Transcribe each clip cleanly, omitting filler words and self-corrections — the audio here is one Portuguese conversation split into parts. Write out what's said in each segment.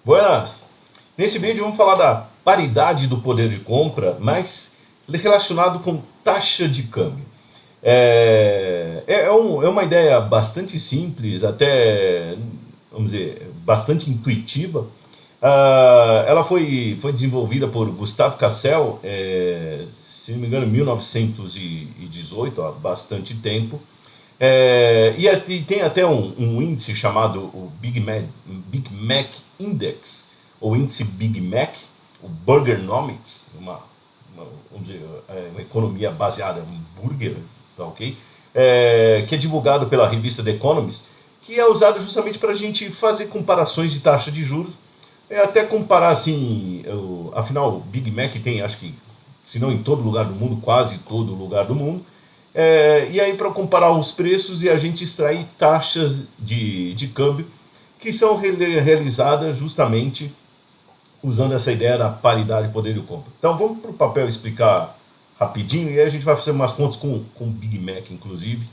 Buenas! Nesse vídeo vamos falar da paridade do poder de compra, mas relacionado com taxa de câmbio. É uma ideia bastante simples, até, vamos dizer, bastante intuitiva. Ela foi desenvolvida por Gustave Cassel, se não me engano, em 1918, há bastante tempo. E tem até um índice chamado o Big Mac Index, ou índice Big Mac, o Burgernomics, vamos dizer, uma economia baseada em hambúrguer, tá ok? Que é divulgado pela revista The Economist, que é usado justamente para a gente fazer comparações de taxa de juros, até comparar assim, afinal o Big Mac tem, acho que, se não em todo lugar do mundo, quase todo lugar do mundo. E aí para comparar os preços e a gente extrair taxas de câmbio que são realizadas justamente usando essa ideia da paridade de poder de compra. Então vamos para o papel explicar rapidinho e aí a gente vai fazer umas contas com o Big Mac, inclusive.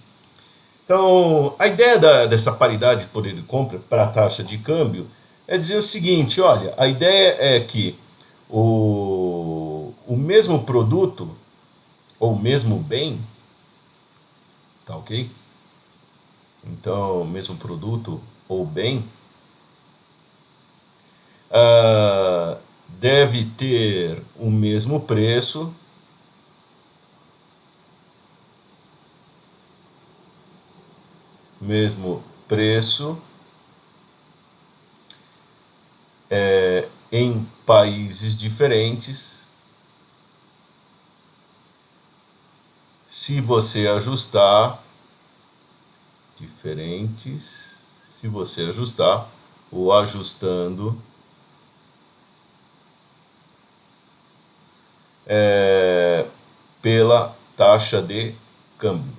Então a ideia dessa paridade de poder de compra para a taxa de câmbio é dizer o seguinte: olha, a ideia é que o mesmo produto ou o mesmo bem, tá ok? Então, mesmo produto ou bem deve ter o mesmo preço em países diferentes se você ajustar ou ajustando pela taxa de câmbio,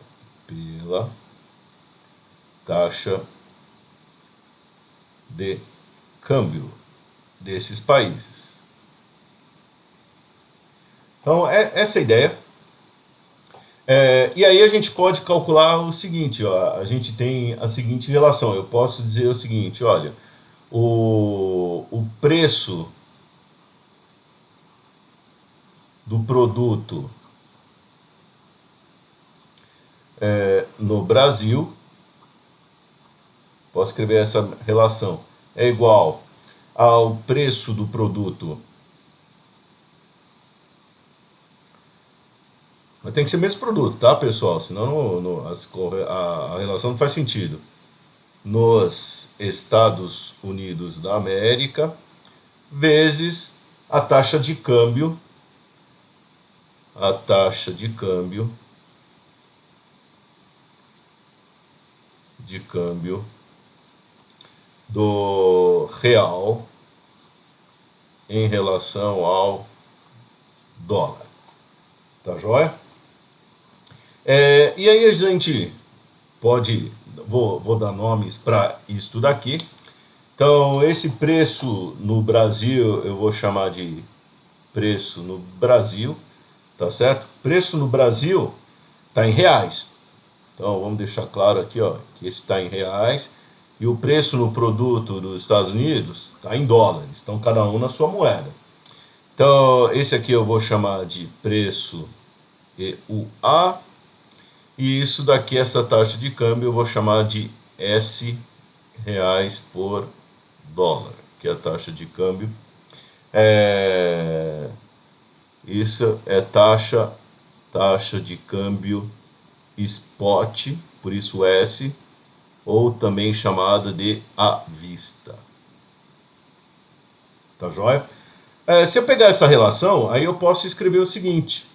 desses países. Então, essa é a ideia. E aí a gente pode calcular o seguinte, ó, a gente tem a seguinte relação. Eu posso dizer o seguinte: olha, o preço do produto no Brasil, posso escrever essa relação, é igual ao preço do produto, mas tem que ser o mesmo produto, tá, pessoal? Senão a relação não faz sentido. Nos Estados Unidos da América, vezes a taxa de câmbio do real em relação ao dólar. Tá joia? E aí a gente pode, vou dar nomes para isso daqui. Então, esse preço no Brasil, eu vou chamar de preço no Brasil, tá certo? Preço no Brasil está em reais. Então, vamos deixar claro aqui, ó, que esse está em reais. E o preço no produto dos Estados Unidos está em dólares. Então, cada um na sua moeda. Então, esse aqui eu vou chamar de preço EUA. E isso daqui, essa taxa de câmbio, eu vou chamar de S reais por dólar, que é a taxa de câmbio. Isso é taxa de câmbio spot, por isso S, ou também chamada de à vista. Tá joia? Se eu pegar essa relação, aí eu posso escrever o seguinte: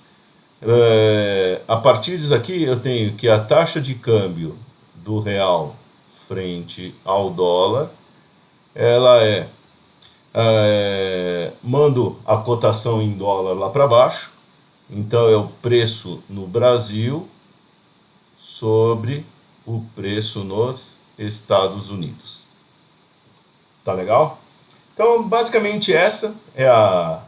a partir disso aqui eu tenho que a taxa de câmbio do real frente ao dólar, ela mando a cotação em dólar lá para baixo, então é o preço no Brasil sobre o preço nos Estados Unidos. Tá legal? Então, basicamente essa é a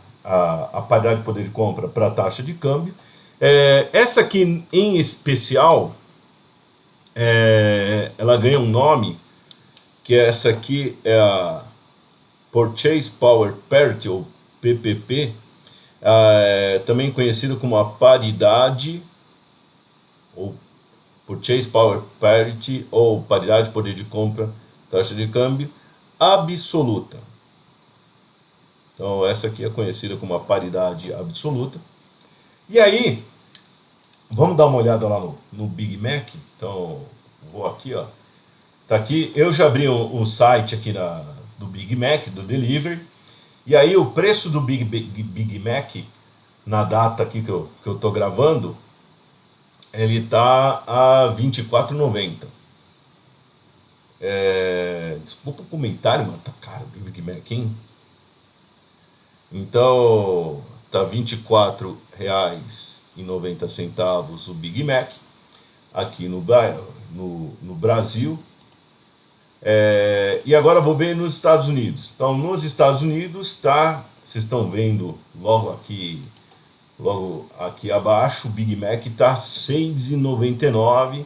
paridade de poder de compra para a taxa de câmbio. Essa aqui em especial, ela ganha um nome, que essa aqui é Purchase Power Parity, ou PPP, também conhecido como a paridade, ou Purchase Power Parity, ou paridade de poder de compra, taxa de câmbio absoluta. Então, essa aqui é conhecida como a paridade absoluta. E aí, vamos dar uma olhada lá no Big Mac. Então, vou aqui, ó. Tá aqui, eu já abri o site aqui do Big Mac, do Delivery. E aí, o preço do Big Mac, na data aqui que eu tô gravando, ele tá a R$24,90. Desculpa o comentário, mano, tá caro o Big Mac, hein? Então, tá R$24,90 o Big Mac aqui no Brasil. E agora vou ver nos Estados Unidos. Então, nos Estados Unidos, tá, vocês estão vendo logo aqui abaixo, o Big Mac tá R$6,99.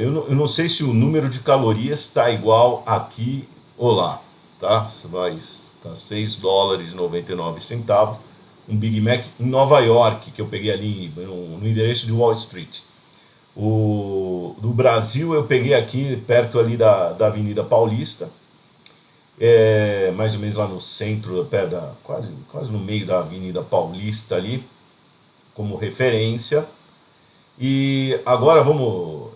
Eu não sei se o número de calorias está igual aqui ou lá, tá? Mas tá $6,99 um Big Mac em Nova York, que eu peguei ali no endereço de Wall Street. Do Brasil eu peguei aqui perto ali da Avenida Paulista, mais ou menos lá no centro, quase no meio da Avenida Paulista ali, como referência. E agora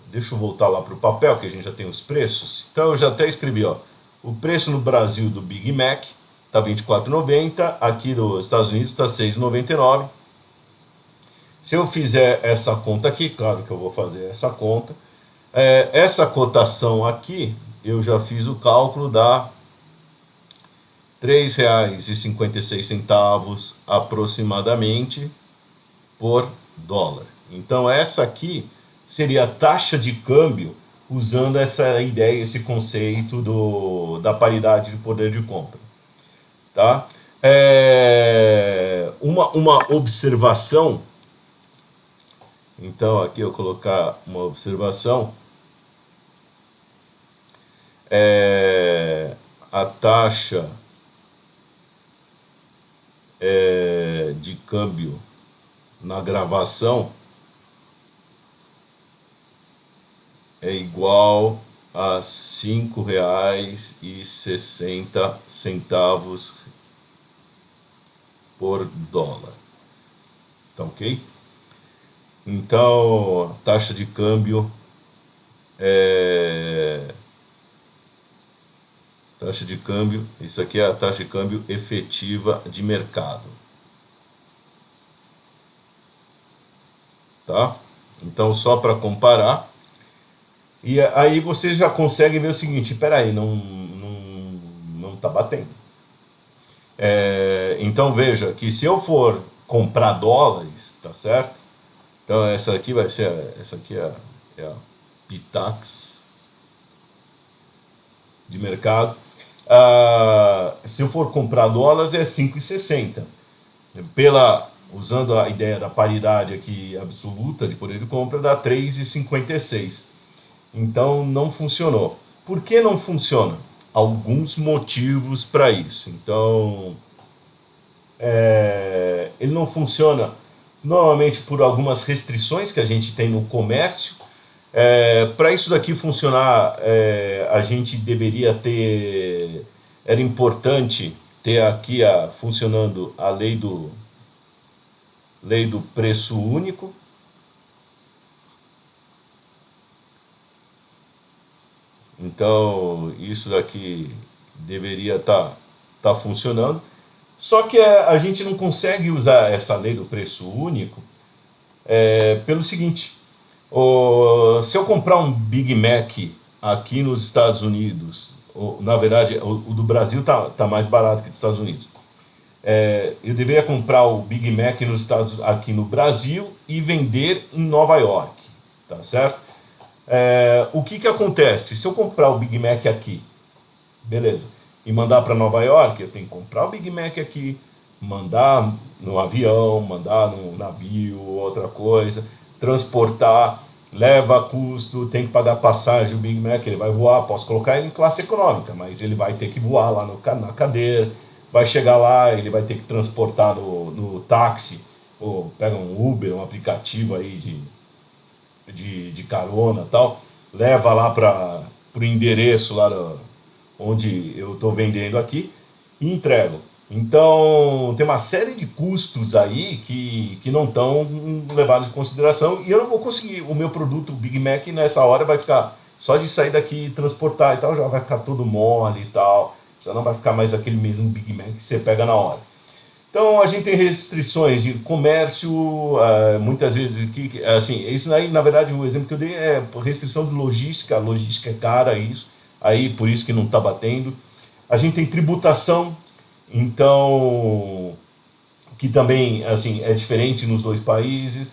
deixa eu voltar lá para o papel, que a gente já tem os preços. Então eu já até escrevi, ó, o preço no Brasil do Big Mac está R$24,90, aqui nos Estados Unidos está R$6,99. Se eu fizer essa conta aqui, claro que eu vou fazer essa conta, essa cotação aqui, eu já fiz o cálculo, dá R$3,56 aproximadamente por dólar. Então essa aqui seria a taxa de câmbio, usando essa ideia, esse conceito da paridade de poder de compra. Tá? Uma observação. Então aqui eu colocar uma observação. A taxa de câmbio na gravação é igual a R$5,60 por dólar. Tá ok? Então, taxa de câmbio isso aqui é a taxa de câmbio efetiva de mercado. Tá? Então, só para comparar. E aí você já consegue ver o seguinte, peraí, não tá batendo. Então veja que se eu for comprar dólares, tá certo? Então essa aqui vai ser, essa aqui é a Pitax de mercado. Se eu for comprar dólares é 5,60. Usando a ideia da paridade aqui absoluta de poder de compra, dá 3,56. Então não funcionou. Por que não funciona? Alguns motivos para isso. Então, ele não funciona normalmente por algumas restrições que a gente tem no comércio. Para isso daqui funcionar, a gente deveria ter... Era importante ter aqui funcionando a lei do preço único. Então, isso daqui deveria tá funcionando. Só que a gente não consegue usar essa lei do preço único pelo seguinte. Se eu comprar um Big Mac aqui nos Estados Unidos, na verdade, o do Brasil tá mais barato que dos Estados Unidos. Eu deveria comprar o Big Mac aqui no Brasil e vender em Nova York, tá certo? O que acontece? Se eu comprar o Big Mac aqui, beleza, e mandar para Nova York, eu tenho que comprar o Big Mac aqui, mandar no avião, mandar no navio, outra coisa, transportar, leva custo, tem que pagar passagem, o Big Mac, ele vai voar, posso colocar ele em classe econômica, mas ele vai ter que voar lá na cadeira, vai chegar lá, ele vai ter que transportar no táxi, ou pega um Uber, um aplicativo aí de carona e tal, leva lá para o endereço lá onde eu estou vendendo aqui e entrego. Então, tem uma série de custos aí que não estão levados em consideração e eu não vou conseguir. O meu produto, o Big Mac, nessa hora vai ficar, só de sair daqui e transportar e tal, já vai ficar todo mole e tal, já não vai ficar mais aquele mesmo Big Mac que você pega na hora. Então, a gente tem restrições de comércio, muitas vezes, assim, isso aí, na verdade, o exemplo que eu dei é restrição de logística, a logística é cara, isso, aí por isso que não está batendo. A gente tem tributação, então, que também assim, é diferente nos dois países.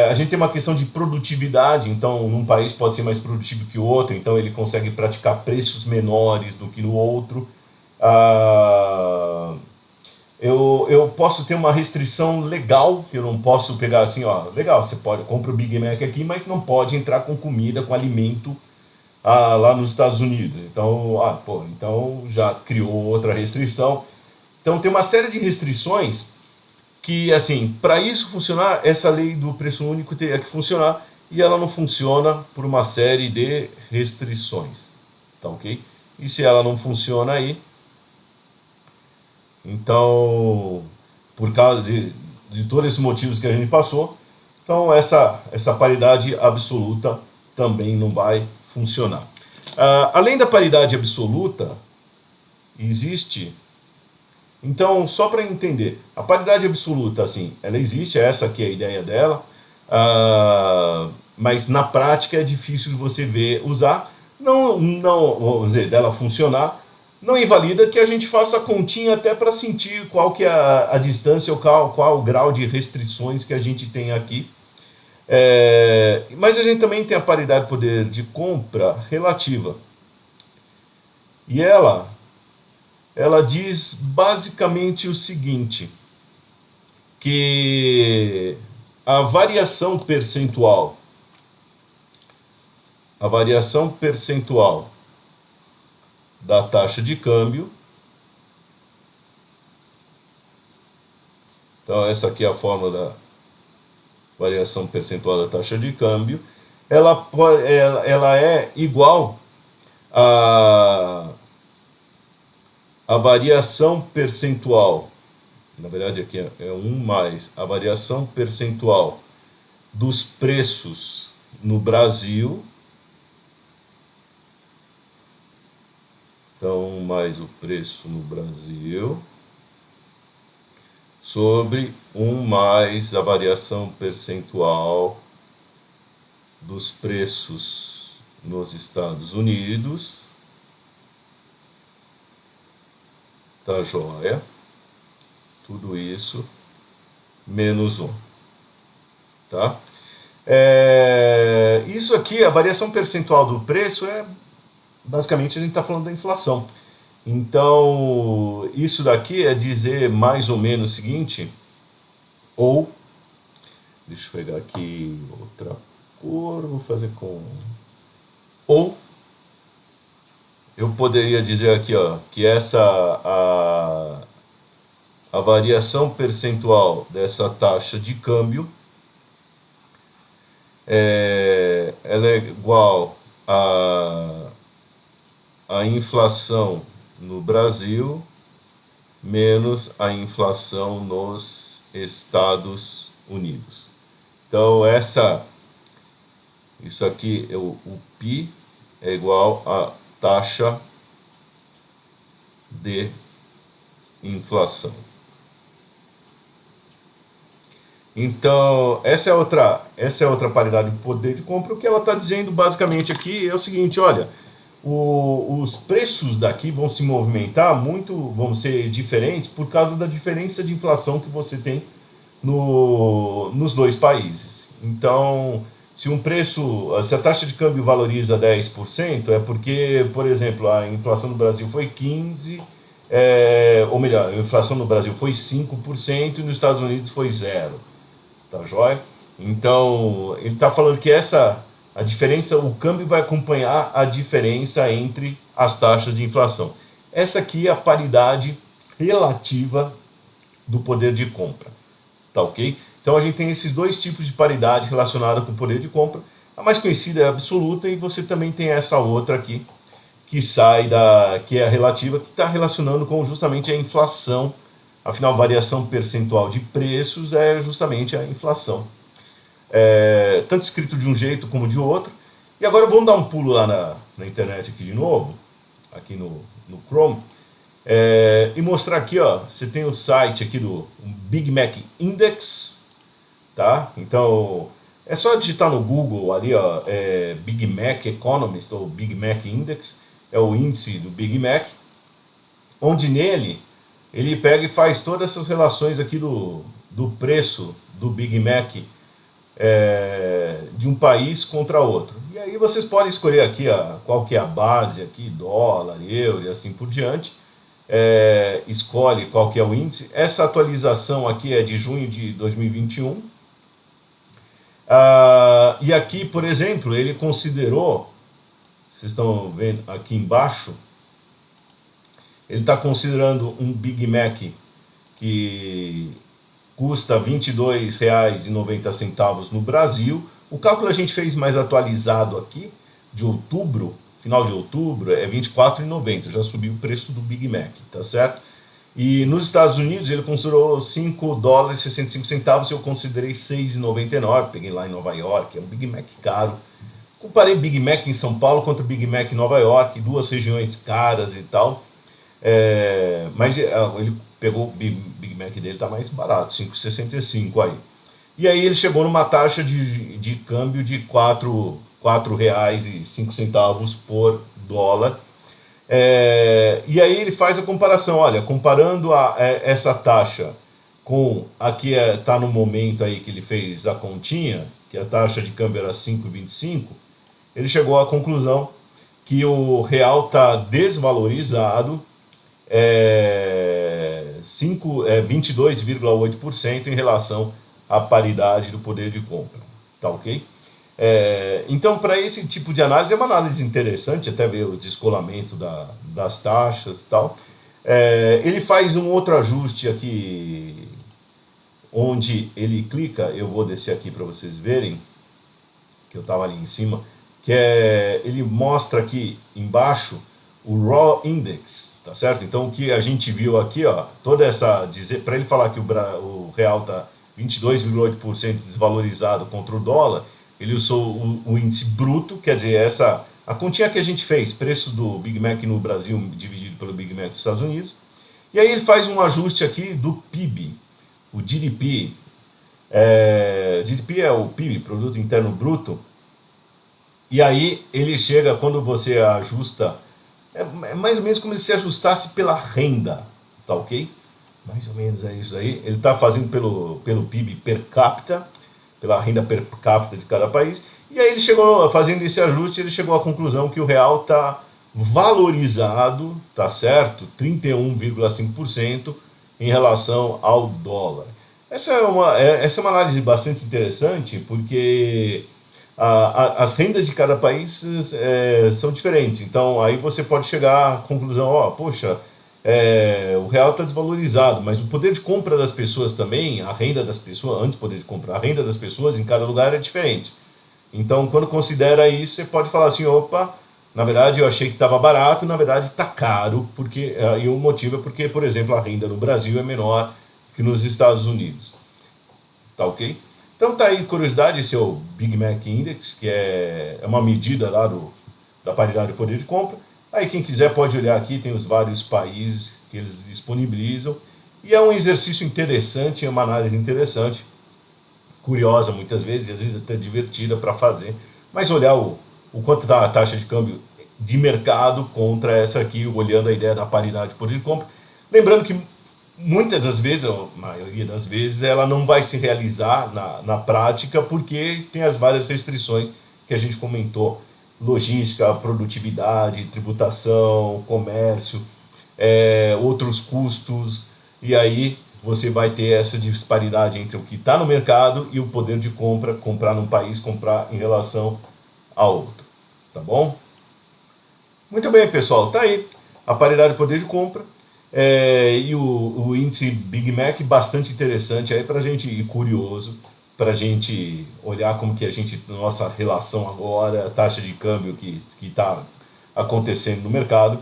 A gente tem uma questão de produtividade, então, num país pode ser mais produtivo que o outro, então ele consegue praticar preços menores do que no outro. Ah, eu posso ter uma restrição legal, que eu não posso pegar assim, ó, legal, você pode comprar o Big Mac aqui, mas não pode entrar com comida, com alimento lá nos Estados Unidos. Então, então já criou outra restrição. Então tem uma série de restrições que, assim, para isso funcionar, essa lei do preço único teria que funcionar e ela não funciona por uma série de restrições, tá ok? E se ela não funciona aí, então, por causa de todos esses motivos que a gente passou, então essa paridade absoluta também não vai funcionar. Além da paridade absoluta, existe. Então, só para entender, a paridade absoluta, assim, ela existe, essa aqui é a ideia dela, mas na prática é difícil de você ver usar, não, vamos dizer, dela funcionar, não invalida que a gente faça a continha até para sentir qual que é a distância ou qual o grau de restrições que a gente tem aqui. Mas a gente também tem a paridade de poder de compra relativa. E ela diz basicamente o seguinte, que a variação percentual da taxa de câmbio, então essa aqui é a fórmula da variação percentual da taxa de câmbio, ela é igual a variação percentual, na verdade aqui é 1 mais a variação percentual dos preços no Brasil, então 1 mais o preço no Brasil, sobre 1 mais a variação percentual dos preços nos Estados Unidos, tá joia? Tudo isso menos 1, tá? Isso aqui, a variação percentual do preço basicamente a gente está falando da inflação. Então, isso daqui é dizer mais ou menos o seguinte, ou, deixa eu pegar aqui outra cor, vou fazer com, ou, eu poderia dizer aqui, ó, que a variação percentual dessa taxa de câmbio ela é igual a inflação no Brasil menos a inflação nos Estados Unidos. Então isso aqui o PI é igual a taxa de inflação. Então, essa é outra paridade de poder de compra. O que ela está dizendo basicamente aqui é o seguinte, olha, os preços daqui vão se movimentar vão ser diferentes por causa da diferença de inflação que você tem nos dois países. Então, se a taxa de câmbio valoriza 10%, é porque, por exemplo, a inflação no Brasil foi 15%, ou melhor, a inflação no Brasil foi 5% e nos Estados Unidos foi 0%. Tá joia? Então, ele está falando que a diferença, o câmbio vai acompanhar a diferença entre as taxas de inflação. Essa aqui é a paridade relativa do poder de compra, tá ok? Então a gente tem esses dois tipos de paridade relacionada com o poder de compra. A mais conhecida é a absoluta e você também tem essa outra aqui que é a relativa, que está relacionando com justamente a inflação. Afinal, variação percentual de preços é justamente a inflação. Tanto escrito de um jeito como de outro. E agora vamos dar um pulo lá na internet aqui de novo, aqui no Chrome, e mostrar aqui, ó, você tem o site aqui do Big Mac Index, tá? Então, é só digitar no Google ali, ó, Big Mac Economist ou Big Mac Index, é o índice do Big Mac, onde nele ele pega e faz todas essas relações aqui do preço do Big Mac de um país contra outro. E aí vocês podem escolher aqui qual que é a base aqui, dólar, euro e assim por diante. Escolhe qual que é o índice. Essa atualização aqui é de junho de 2021. E aqui, por exemplo, ele considerou, vocês estão vendo aqui embaixo, ele está considerando um Big Mac que custa R$ 22,90 no Brasil. O cálculo a gente fez mais atualizado aqui, de outubro, final de outubro, é R$ 24,90, já subiu o preço do Big Mac, tá certo? E nos Estados Unidos ele considerou $5,65, eu considerei 6,99, peguei lá em Nova York, é um Big Mac caro. Comparei Big Mac em São Paulo contra Big Mac em Nova York, duas regiões caras e tal. Mas ele pegou o Big Mac dele, tá mais barato, 5,65 aí. E aí ele chegou numa taxa de câmbio de R$ 4,05 por dólar. E aí ele faz a comparação, olha, comparando essa taxa com a que está no momento aí que ele fez a continha, que a taxa de câmbio era 5,25, ele chegou à conclusão que o real está desvalorizado 22,8% em relação à paridade do poder de compra, tá ok? Então, para esse tipo de análise, é uma análise interessante, até ver o descolamento das taxas e tal. Ele faz um outro ajuste aqui, onde ele clica, eu vou descer aqui para vocês verem, que eu estava ali em cima, que ele mostra aqui embaixo o Raw Index, tá certo? Então o que a gente viu aqui, ó, toda essa para ele falar que o real tá 22,8% desvalorizado contra o dólar, ele usou o índice bruto, quer dizer, a continha que a gente fez, preço do Big Mac no Brasil dividido pelo Big Mac dos Estados Unidos, e aí ele faz um ajuste aqui do PIB, o GDP. GDP é o PIB, Produto Interno Bruto, e aí ele chega, quando você ajusta, é mais ou menos como se ajustasse pela renda, tá ok? Mais ou menos é isso aí. Ele está fazendo pelo PIB per capita, pela renda per capita de cada país. E aí ele chegou, fazendo esse ajuste, ele chegou à conclusão que o real está valorizado, tá certo? 31,5% em relação ao dólar. Essa é uma análise bastante interessante, porque as rendas de cada país são diferentes. Então aí você pode chegar à conclusão, poxa, o real está desvalorizado, mas o poder de compra das pessoas também, a renda das pessoas, antes do poder de compra, a renda das pessoas em cada lugar é diferente. Então quando considera isso, você pode falar assim, opa, na verdade eu achei que estava barato, na verdade está caro, e o motivo é porque, por exemplo, a renda no Brasil é menor que nos Estados Unidos. Tá ok? Então tá aí, curiosidade, esse é o Big Mac Index, que é uma medida lá da paridade de poder de compra. Aí quem quiser pode olhar aqui, tem os vários países que eles disponibilizam. E é um exercício interessante, é uma análise interessante, curiosa muitas vezes, e às vezes até divertida para fazer. Mas olhar o quanto está a taxa de câmbio de mercado contra essa aqui, olhando a ideia da paridade de poder de compra. Lembrando que muitas das vezes, a maioria das vezes, ela não vai se realizar na prática, porque tem as várias restrições que a gente comentou: logística, produtividade, tributação, comércio, outros custos, e aí você vai ter essa disparidade entre o que está no mercado e o poder de compra, comprar num país, comprar em relação a outro, tá bom? Muito bem, pessoal, tá aí a paridade de poder de compra e o índice Big Mac bastante interessante aí para a gente ir curioso, para a gente olhar como que a gente, nossa relação agora, a taxa de câmbio que está acontecendo no mercado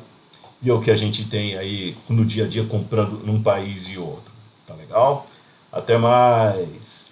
e o que a gente tem aí no dia a dia comprando num país e outro. Tá legal? Até mais!